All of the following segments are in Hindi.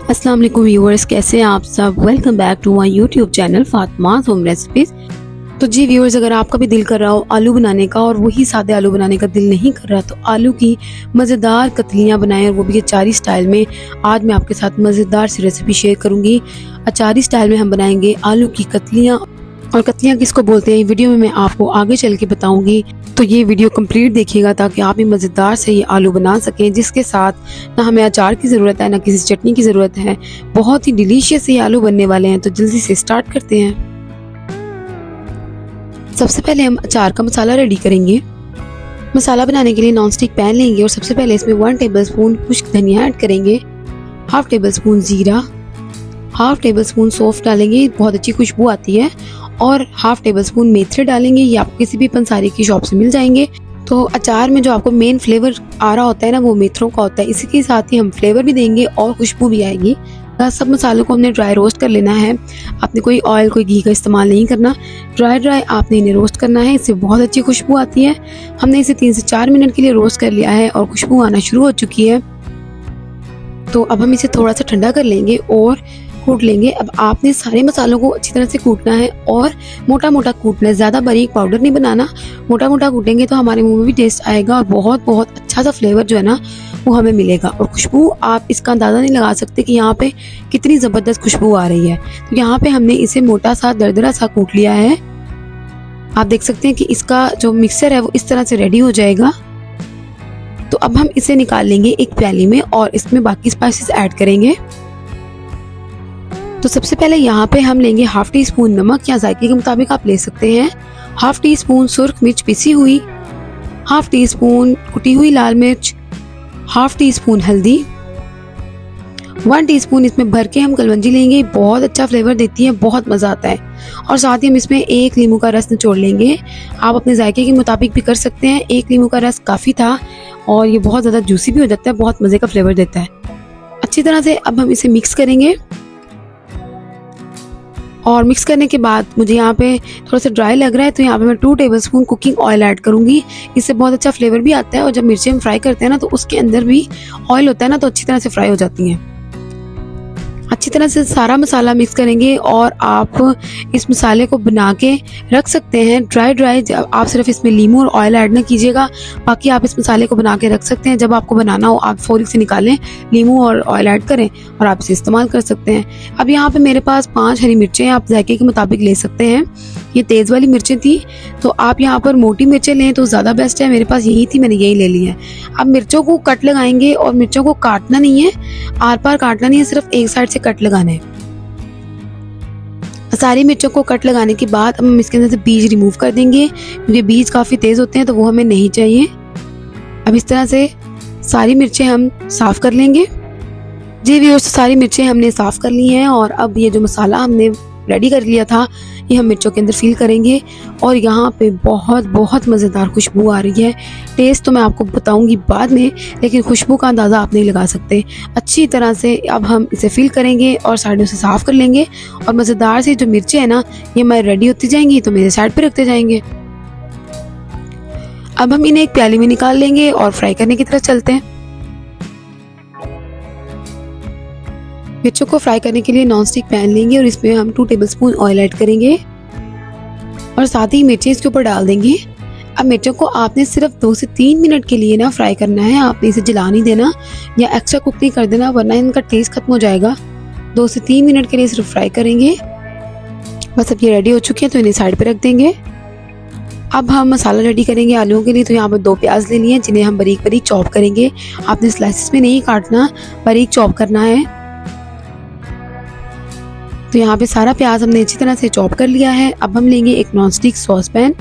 अस्सलाम वालेकुम व्यूअर्स, कैसे हैं आप सब। Welcome back to my YouTube channel Fatima's home recipes. तो जी व्यूअर्स, अगर आपका भी दिल कर रहा हो आलू बनाने का और वही सादे आलू बनाने का दिल नहीं कर रहा तो आलू की मज़ेदार कतलियाँ बनाएं, और वो भी अचारी स्टाइल में। आज मैं आपके साथ मज़ेदार सी रेसिपी शेयर करूंगी। अचारी स्टाइल में हम बनाएंगे आलू की कतलियाँ, और कतलियाँ किसको बोलते हैं वीडियो में मैं आपको आगे चल के बताऊंगी। तो ये वीडियो कंप्लीट देखिएगा ताकि आप भी मज़ेदार से ये आलू बना सकें, जिसके साथ ना हमें अचार की ज़रूरत है ना किसी चटनी की ज़रूरत है। बहुत ही डिलीशियस ये आलू बनने वाले हैं। तो जल्दी से स्टार्ट करते हैं। सबसे पहले हम अचार का मसाला रेडी करेंगे। मसाला बनाने के लिए नॉन स्टिक पैन लेंगे और सबसे पहले इसमें 1 टेबलस्पून खुश्क धनिया ऐड करेंगे, 1/2 टेबलस्पून जीरा, 1/2 टेबलस्पून सौंफ डालेंगे, बहुत अच्छी खुशबू आती है, और 1/2 टेबलस्पून मेथरे डालेंगे। ये आपको किसी भी पंसारी की शॉप से मिल जाएंगे। तो अचार में जो आपको मेन फ्लेवर आ रहा होता है ना, वो मेथरों का होता है। इसी के साथ ही हम फ्लेवर भी देंगे और खुशबू भी आएगी। सब मसालों को हमने ड्राई रोस्ट कर लेना है। आपने कोई ऑयल कोई घी का इस्तेमाल नहीं करना, ड्राई आपने इन्हें रोस्ट करना है। इससे बहुत अच्छी खुशबू आती है। हमने इसे 3 से 4 मिनट के लिए रोस्ट कर लिया है और खुशबू आना शुरू हो चुकी है। तो अब हम इसे थोड़ा सा ठंडा कर लेंगे और कूट लेंगे। अब आपने सारे मसालों को अच्छी तरह से कूटना है और मोटा मोटा कूटना है, ज़्यादा बारीक पाउडर नहीं बनाना। मोटा मोटा कूटेंगे तो हमारे मुंह में भी टेस्ट आएगा और बहुत बहुत अच्छा सा फ्लेवर जो है ना वो हमें मिलेगा। और खुशबू आप इसका अंदाज़ा नहीं लगा सकते कि यहाँ पे कितनी ज़बरदस्त खुशबू आ रही है। तो यहाँ पे हमने इसे मोटा सा दरदरा सा कूट लिया है। आप देख सकते हैं कि इसका जो मिक्सचर है वो इस तरह से रेडी हो जाएगा। तो अब हम इसे निकाल लेंगे एक प्याली में और इसमें बाकी स्पाइसेस ऐड करेंगे। तो सबसे पहले यहाँ पे हम लेंगे 1/2 टीस्पून नमक, या जायके के मुताबिक आप ले सकते हैं, 1/2 टीस्पून सुर्ख मिर्च पिसी हुई, 1/2 टीस्पून कुटी हुई लाल मिर्च, 1/2 टीस्पून हल्दी, 1 टीस्पून इसमें भर के हम कलवंजी लेंगे। बहुत अच्छा फ्लेवर देती है, बहुत मज़ा आता है। और साथ ही हम इसमें 1 नींबू का रस निचोड़ लेंगे। आप अपने जायके के मुताबिक भी कर सकते हैं। 1 नींबू का रस काफ़ी था और ये बहुत ज़्यादा जूसी भी हो जाता है, बहुत मज़े का फ्लेवर देता है। अच्छी तरह से अब हम इसे मिक्स करेंगे। और मिक्स करने के बाद मुझे यहाँ पे थोड़ा सा ड्राई लग रहा है, तो यहाँ पे मैं 2 टेबलस्पून कुकिंग ऑयल ऐड करूँगी। इससे बहुत अच्छा फ्लेवर भी आता है। और जब मिर्चें हम फ्राई करते हैं ना तो उसके अंदर भी ऑयल होता है ना, तो अच्छी तरह से फ्राई हो जाती हैं। अच्छी तरह से सारा मसाला मिक्स करेंगे और आप इस मसाले को बना के रख सकते हैं ड्राई। आप सिर्फ इसमें लीमू और ऑयल ऐड ना कीजिएगा, बाकी आप इस मसाले को बना के रख सकते हैं। जब आपको बनाना हो आप फौरी से निकालें, लीमू और ऑयल ऐड करें और आप इसे इस्तेमाल कर सकते हैं। अब यहाँ पे मेरे पास 5 हरी मिर्चें, आप जायके के मुताबिक ले सकते हैं। ये तेज़ वाली मिर्चें थी, तो आप यहाँ पर मोटी मिर्चें लें तो ज़्यादा बेस्ट है। मेरे पास यही थी, मैंने यही ले ली है। अब मिर्चों को कट लगाएंगे और मिर्चों को काटना नहीं है, आर पार काटना नहीं है, सिर्फ एक साइड से कट लगाना है। सारी मिर्चों को कट लगाने के बाद हम इसके अंदर से बीज रिमूव कर देंगे, क्योंकि बीज काफ़ी तेज़ होते हैं तो वो हमें नहीं चाहिए। अब इस तरह से सारी मिर्चें हम साफ़ कर लेंगे। जी व्यूअर्स, सारी मिर्चें हमने साफ़ कर ली हैं और अब ये जो मसाला हमने रेडी कर लिया था ये हम मिर्चों के अंदर फिल करेंगे। और यहाँ पे बहुत बहुत मज़ेदार खुशबू आ रही है। टेस्ट तो मैं आपको बताऊंगी बाद में, लेकिन खुशबू का अंदाज़ा आप नहीं लगा सकते। अच्छी तरह से अब हम इसे फिल करेंगे और साइडों से साफ़ कर लेंगे। और मज़ेदार से जो मिर्चें हैं ना ये हमारी रेडी होती जाएंगी, तो मेरे साइड पे रखते जाएंगे। अब हम इन्हें एक प्याली में निकाल लेंगे और फ्राई करने की तरफ चलते हैं। मिर्चों को फ्राई करने के लिए नॉन स्टिक पैन लेंगे और इसमें हम 2 टेबलस्पून ऑयल ऐड करेंगे और साथ ही मिर्चें इसके ऊपर डाल देंगे। अब मिर्चों को आपने सिर्फ 2 से 3 मिनट के लिए ना फ्राई करना है। आपने इसे जला नहीं देना या एक्स्ट्रा कुक नहीं कर देना, वरना इनका टेस्ट खत्म हो जाएगा। 2 से 3 मिनट के लिए सिर्फ फ्राई करेंगे। बस अब ये रेडी हो चुके हैं तो इन्हें साइड पे रख देंगे। अब हम मसाला रेडी करेंगे आलूओं के लिए। तो यहाँ पर 2 प्याज ले लिए जिन्हें हम बारीक बारीक चॉप करेंगे। आपने स्लाइसिस में नहीं काटना, बारीक चॉप करना है। तो यहाँ पे सारा प्याज हमने अच्छी तरह से चॉप कर लिया है। अब हम लेंगे एक नॉन स्टिक सॉस पैन,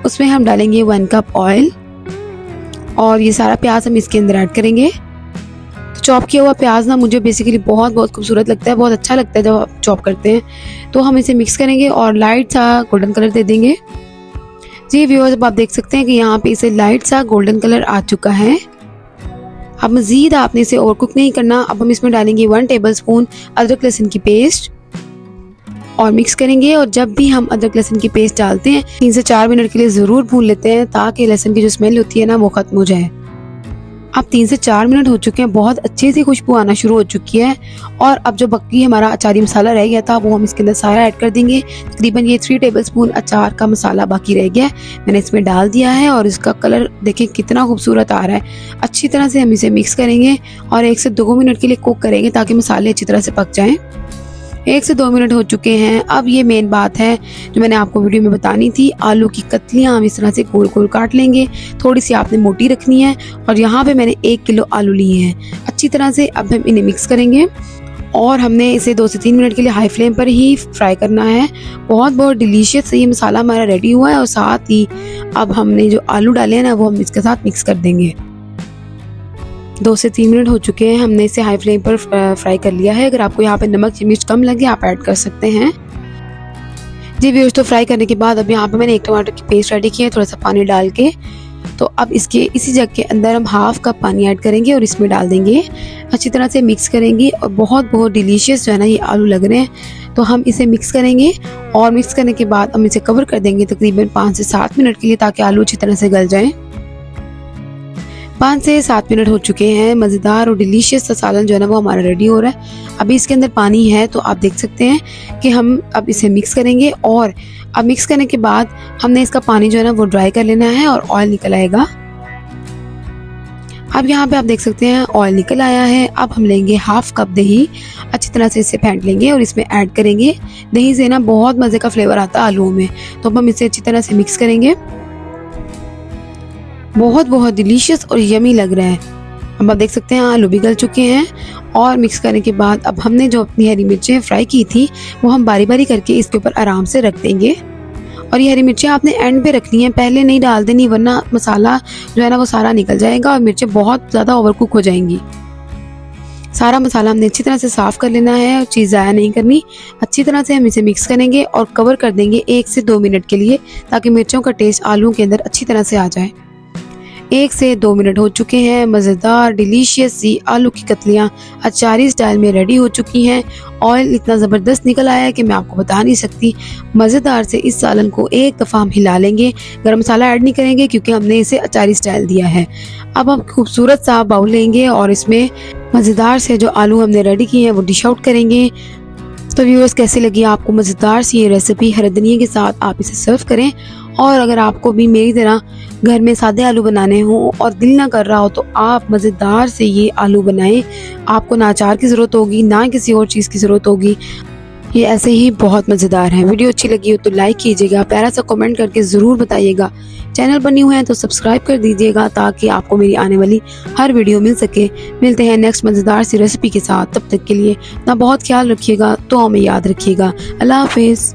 उसमें हम डालेंगे 1 कप ऑयल और ये सारा प्याज हम इसके अंदर ऐड करेंगे। तो चॉप किया हुआ प्याज ना मुझे बेसिकली बहुत बहुत खूबसूरत लगता है, बहुत अच्छा लगता है जब आप चॉप करते हैं। तो हम इसे मिक्स करेंगे और लाइट सा गोल्डन कलर दे देंगे। जी व्यूअर्स, अब आप देख सकते हैं कि यहाँ पे इसे लाइट सा गोल्डन कलर आ चुका है। अब मज़ीद आपने इसे ओवर कुक नहीं करना। अब हम इसमें डालेंगे 1 टेबलस्पून अदरक लहसुन की पेस्ट और मिक्स करेंगे। और जब भी हम अदरक लहसुन की पेस्ट डालते हैं 3 से 4 मिनट के लिए ज़रूर भून लेते हैं, ताकि लहसुन की जो स्मेल होती है ना वो ख़त्म हो जाए। अब 3 से 4 मिनट हो चुके हैं, बहुत अच्छे से खुशबू आना शुरू हो चुकी है। और अब जो बाकी हमारा अचारी मसाला रह गया था वो हम इसके अंदर सारा ऐड कर देंगे। तकरीबन ये 3 टेबलस्पून अचार का मसाला बाकी रह गया है, मैंने इसमें डाल दिया है और इसका कलर देखें कितना खूबसूरत आ रहा है। अच्छी तरह से हम इसे मिक्स करेंगे और 1 से 2 मिनट के लिए कुक करेंगे ताकि मसाले अच्छी तरह से पक जाएं। 1 से 2 मिनट हो चुके हैं। अब ये मेन बात है जो मैंने आपको वीडियो में बतानी थी, आलू की कतलियाँ हम इस तरह से गोल गोल काट लेंगे। थोड़ी सी आपने मोटी रखनी है और यहाँ पे मैंने 1 किलो आलू लिए हैं। अच्छी तरह से अब हम इन्हें मिक्स करेंगे और हमने इसे 2 से 3 मिनट के लिए हाई फ्लेम पर ही फ्राई करना है। बहुत डिलीशियस ये मसाला हमारा रेडी हुआ है और साथ ही अब हमने जो आलू डाले हैं ना वो हम इसके साथ मिक्स कर देंगे। 2 से 3 मिनट हो चुके हैं, हमने इसे हाई फ्लेम पर फ्राई कर लिया है। अगर आपको यहाँ पे नमक मिर्च कम लगे आप ऐड कर सकते हैं। जी व्यूअर्स, तो फ्राई करने के बाद अब यहाँ पे मैंने 1 टमाटर की पेस्ट रेडी की है थोड़ा सा पानी डाल के। तो अब इसी जग के अंदर हम ½ कप पानी ऐड करेंगे और इसमें डाल देंगे। अच्छी तरह से मिक्स करेंगे और बहुत डिलीशियस जो है ना ये आलू लग रहे हैं। तो हम इसे मिक्स करेंगे और मिक्स करने के बाद हम इसे कवर कर देंगे तकरीबन 5 से 7 मिनट के लिए ताकि आलू अच्छी तरह से गल जाएं। 5 से 7 मिनट हो चुके हैं। मज़ेदार और डिलीशियस सा सालन जो है ना वो हमारा रेडी हो रहा है। अभी इसके अंदर पानी है तो आप देख सकते हैं कि हम अब इसे मिक्स करेंगे और अब मिक्स करने के बाद हमने इसका पानी जो है ना वो ड्राई कर लेना है और ऑयल निकल आएगा। अब यहाँ पे आप देख सकते हैं ऑयल निकल आया है। अब हम लेंगे ½ कप दही, अच्छी तरह से इसे फेंट लेंगे और इसमें ऐड करेंगे। दही से ना बहुत मज़े का फ्लेवर आता है आलूओं में, तो अब हम इसे अच्छी तरह से मिक्स करेंगे। बहुत डिलीशियस और यमी लग रहा है। अब आप देख सकते हैं आलू भी गल चुके हैं और मिक्स करने के बाद अब हमने जो अपनी हरी मिर्चें फ्राई की थी वो हम बारी बारी करके इसके ऊपर आराम से रख देंगे। और ये हरी मिर्चें आपने एंड पे रखनी है, पहले नहीं डाल देनी वरना मसाला जो है ना वो सारा निकल जाएगा और मिर्चें बहुत ज़्यादा ओवरकुक हो जाएंगी। सारा मसाला हमने अच्छी तरह से साफ कर लेना है और चीज़ ज़ाया नहीं करनी। अच्छी तरह से हम इसे मिक्स करेंगे और कवर कर देंगे 1 से 2 मिनट के लिए ताकि मिर्चों का टेस्ट आलू के अंदर अच्छी तरह से आ जाए। 1 से 2 मिनट हो चुके हैं। मज़ेदार डिलीशियस सी आलू की कतलियाँ अचारी स्टाइल में रेडी हो चुकी हैं। ऑयल इतना ज़बरदस्त निकल आया है कि मैं आपको बता नहीं सकती। मज़ेदार से इस सालन को एक दफ़ा हम हिला लेंगे। गरम मसाला ऐड नहीं करेंगे क्योंकि हमने इसे अचारी स्टाइल दिया है। अब हम खूबसूरत सा बाउल लेंगे और इसमें मज़ेदार से जो आलू हमने रेडी किए हैं वो डिश आउट करेंगे। तो व्यूअर्स, कैसी लगी आपको मज़ेदार सी ये रेसिपी? हरे धनिया के साथ आप इसे सर्व करें। और अगर आपको भी मेरी तरह घर में सादे आलू बनाने हो और दिल ना कर रहा हो तो आप मज़ेदार से ये आलू बनाएं। आपको ना अचार की ज़रूरत होगी ना किसी और चीज़ की ज़रूरत होगी, ये ऐसे ही बहुत मज़ेदार हैं। वीडियो अच्छी लगी हो तो लाइक कीजिएगा, प्यारा सा कमेंट करके ज़रूर बताइएगा। चैनल पर न्यू है तो सब्सक्राइब कर दीजिएगा ताकि आपको मेरी आने वाली हर वीडियो मिल सके। मिलते हैं नेक्स्ट मज़ेदार सी रेसिपी के साथ, तब तक के लिए अपना बहुत ख्याल रखिएगा, तो हमें याद रखिएगा। अल्लाह हाफिज़।